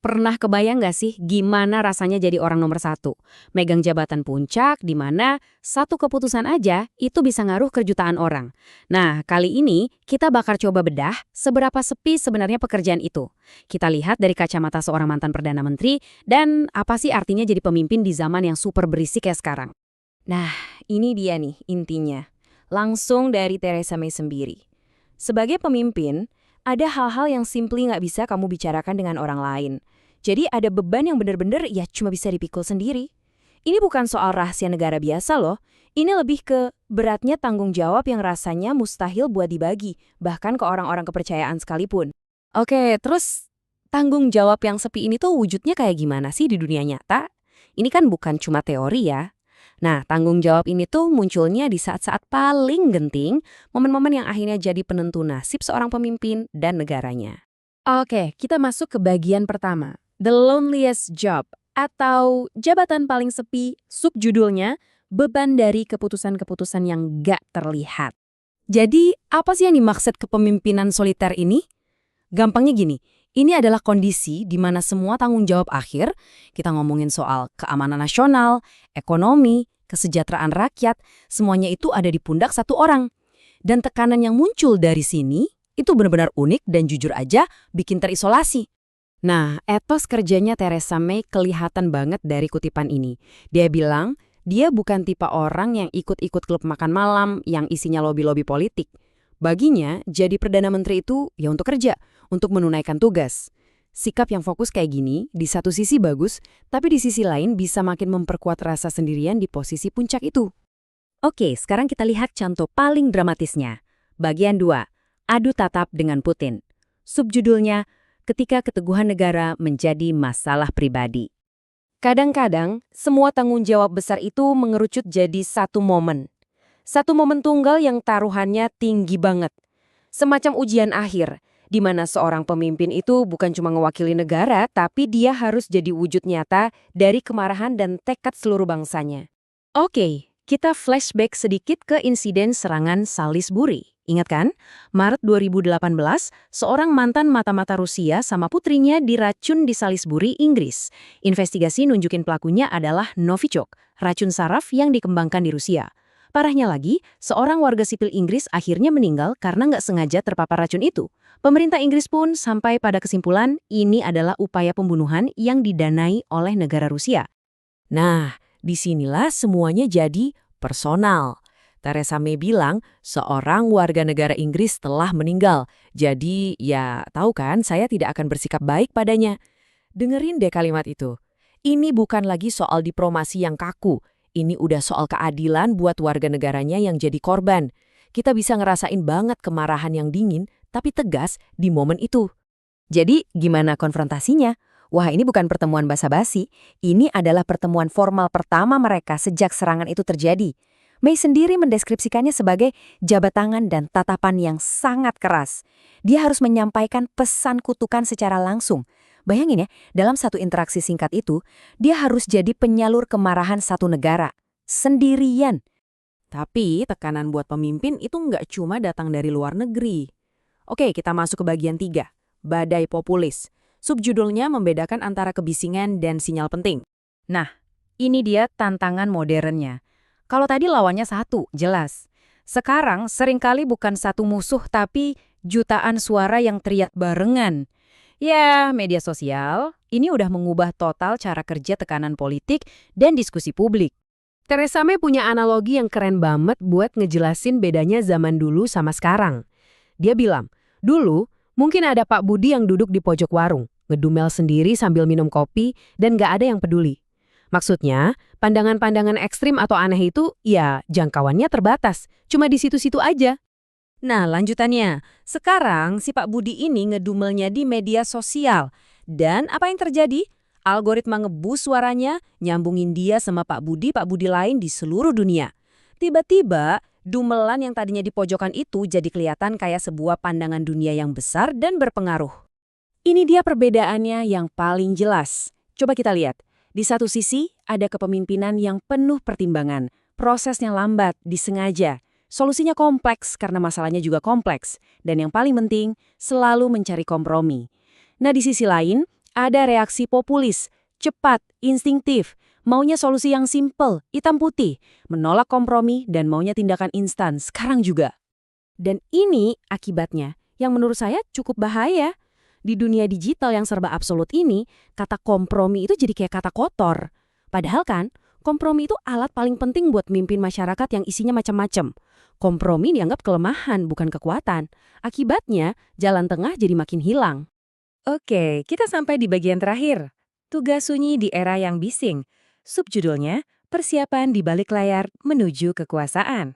Pernah kebayang nggak sih gimana rasanya jadi orang nomor satu? Megang jabatan puncak di mana satu keputusan aja itu bisa ngaruh ke jutaan orang. Nah, kali ini kita bakal coba bedah seberapa sepi sebenarnya pekerjaan itu. Kita lihat dari kacamata seorang mantan Perdana Menteri dan apa sih artinya jadi pemimpin di zaman yang super berisik kayak sekarang. Nah, ini dia nih intinya. Langsung dari Theresa May sendiri. Sebagai pemimpin, ada hal-hal yang simply nggak bisa kamu bicarakan dengan orang lain. Jadi ada beban yang benar-benar ya cuma bisa dipikul sendiri. Ini bukan soal rahasia negara biasa loh. Ini lebih ke beratnya tanggung jawab yang rasanya mustahil buat dibagi, bahkan ke orang-orang kepercayaan sekalipun. Oke, terus tanggung jawab yang sepi ini tuh wujudnya kayak gimana sih di dunia nyata? Ini kan bukan cuma teori ya. Nah, tanggung jawab ini tuh munculnya di saat-saat paling genting, momen-momen yang akhirnya jadi penentu nasib seorang pemimpin dan negaranya. Oke, kita masuk ke bagian pertama. The Loneliest Job, atau jabatan paling sepi, subjudulnya, beban dari keputusan-keputusan yang gak terlihat. Jadi, apa sih yang dimaksud kepemimpinan soliter ini? Gampangnya gini, ini adalah kondisi di mana semua tanggung jawab akhir, kita ngomongin soal keamanan nasional, ekonomi, kesejahteraan rakyat, semuanya itu ada di pundak satu orang. Dan tekanan yang muncul dari sini, itu benar-benar unik dan jujur aja bikin terisolasi. Nah, etos kerjanya Theresa May kelihatan banget dari kutipan ini. Dia bilang, dia bukan tipe orang yang ikut-ikut klub makan malam yang isinya lobi-lobi politik. Baginya, jadi Perdana Menteri itu ya untuk kerja, untuk menunaikan tugas. Sikap yang fokus kayak gini, di satu sisi bagus, tapi di sisi lain bisa makin memperkuat rasa sendirian di posisi puncak itu. Oke, sekarang kita lihat contoh paling dramatisnya. Bagian 2, adu tatap dengan Putin. Subjudulnya, ketika keteguhan negara menjadi masalah pribadi. Kadang-kadang, semua tanggung jawab besar itu mengerucut jadi satu momen. Satu momen tunggal yang taruhannya tinggi banget. Semacam ujian akhir, di mana seorang pemimpin itu bukan cuma mewakili negara, tapi dia harus jadi wujud nyata dari kemarahan dan tekad seluruh bangsanya. Oke, kita flashback sedikit ke insiden serangan Salisbury. Ingat kan? Maret 2018, seorang mantan mata-mata Rusia sama putrinya diracun di Salisbury, Inggris. Investigasi nunjukin pelakunya adalah Novichok, racun saraf yang dikembangkan di Rusia. Parahnya lagi, seorang warga sipil Inggris akhirnya meninggal karena nggak sengaja terpapar racun itu. Pemerintah Inggris pun sampai pada kesimpulan ini adalah upaya pembunuhan yang didanai oleh negara Rusia. Nah, disinilah semuanya jadi personal. Theresa May bilang seorang warga negara Inggris telah meninggal. Jadi ya tahu kan saya tidak akan bersikap baik padanya. Dengerin deh kalimat itu. Ini bukan lagi soal diplomasi yang kaku. Ini udah soal keadilan buat warga negaranya yang jadi korban. Kita bisa ngerasain banget kemarahan yang dingin tapi tegas di momen itu. Jadi gimana konfrontasinya? Wah, ini bukan pertemuan basa-basi. Ini adalah pertemuan formal pertama mereka sejak serangan itu terjadi. May sendiri mendeskripsikannya sebagai jabat tangan dan tatapan yang sangat keras. Dia harus menyampaikan pesan kutukan secara langsung. Bayangin ya, dalam satu interaksi singkat itu, dia harus jadi penyalur kemarahan satu negara. Sendirian. Tapi tekanan buat pemimpin itu nggak cuma datang dari luar negeri. Oke, kita masuk ke bagian 3. Badai populis. Subjudulnya membedakan antara kebisingan dan sinyal penting. Nah, ini dia tantangan modernnya. Kalau tadi lawannya satu, jelas. Sekarang seringkali bukan satu musuh tapi jutaan suara yang teriak barengan. Ya, media sosial ini udah mengubah total cara kerja tekanan politik dan diskusi publik. Theresa May punya analogi yang keren banget buat ngejelasin bedanya zaman dulu sama sekarang. Dia bilang, dulu mungkin ada Pak Budi yang duduk di pojok warung, ngedumel sendiri sambil minum kopi dan gak ada yang peduli. Maksudnya, pandangan-pandangan ekstrim atau aneh itu, ya jangkauannya terbatas, cuma di situ-situ aja. Nah, lanjutannya, sekarang si Pak Budi ini ngedumelnya di media sosial. Dan apa yang terjadi? Algoritma ngebus suaranya, nyambungin dia sama Pak Budi lain di seluruh dunia. Tiba-tiba, dumelan yang tadinya di pojokan itu jadi kelihatan kayak sebuah pandangan dunia yang besar dan berpengaruh. Ini dia perbedaannya yang paling jelas. Coba kita lihat. Di satu sisi, ada kepemimpinan yang penuh pertimbangan, prosesnya lambat, disengaja. Solusinya kompleks karena masalahnya juga kompleks. Dan yang paling penting, selalu mencari kompromi. Nah, di sisi lain, Ada reaksi populis, cepat, instinktif, maunya solusi yang simpel, hitam putih, menolak kompromi dan maunya tindakan instan sekarang juga. Dan ini akibatnya yang menurut saya cukup bahaya. Di dunia digital yang serba absolut ini, kata kompromi itu jadi kayak kata kotor. Padahal kan, kompromi itu alat paling penting buat mimpin masyarakat yang isinya macam-macam. Kompromi dianggap kelemahan, bukan kekuatan. Akibatnya, jalan tengah jadi makin hilang. Oke, kita sampai di bagian terakhir. Tugas sunyi di era yang bising. Subjudulnya, Persiapan di balik layar menuju kekuasaan.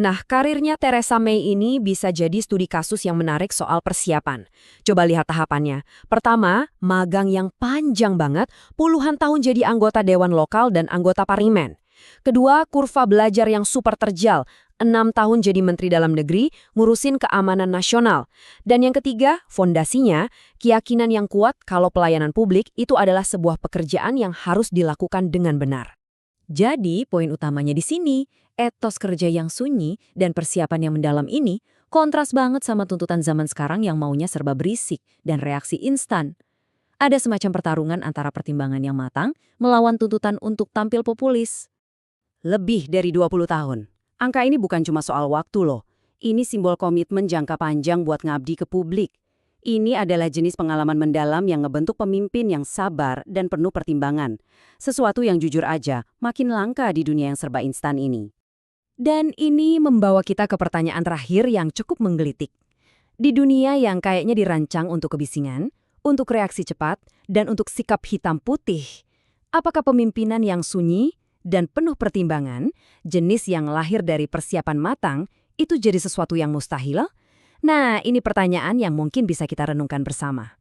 Nah, karirnya Theresa May ini bisa jadi studi kasus yang menarik soal persiapan. Coba lihat tahapannya. Pertama, magang yang panjang banget, puluhan tahun jadi anggota Dewan Lokal dan anggota Parlemen. Kedua, kurva belajar yang super terjal, 6 tahun jadi Menteri Dalam Negeri, ngurusin keamanan nasional. Dan yang ketiga, fondasinya, keyakinan yang kuat kalau pelayanan publik itu adalah sebuah pekerjaan yang harus dilakukan dengan benar. Jadi, poin utamanya di sini, etos kerja yang sunyi dan persiapan yang mendalam ini kontras banget sama tuntutan zaman sekarang yang maunya serba berisik dan reaksi instan. Ada semacam pertarungan antara pertimbangan yang matang melawan tuntutan untuk tampil populis. Lebih dari 20 tahun. Angka ini bukan cuma soal waktu loh. Ini simbol komitmen jangka panjang buat ngabdi ke publik. Ini adalah jenis pengalaman mendalam yang ngebentuk pemimpin yang sabar dan penuh pertimbangan. Sesuatu yang jujur aja, makin langka di dunia yang serba instan ini. Dan ini membawa kita ke pertanyaan terakhir yang cukup menggelitik. Di dunia yang kayaknya dirancang untuk kebisingan, untuk reaksi cepat, dan untuk sikap hitam putih, apakah pemimpinan yang sunyi dan penuh pertimbangan, jenis yang lahir dari persiapan matang, itu jadi sesuatu yang mustahil? Nah, ini pertanyaan yang mungkin bisa kita renungkan bersama.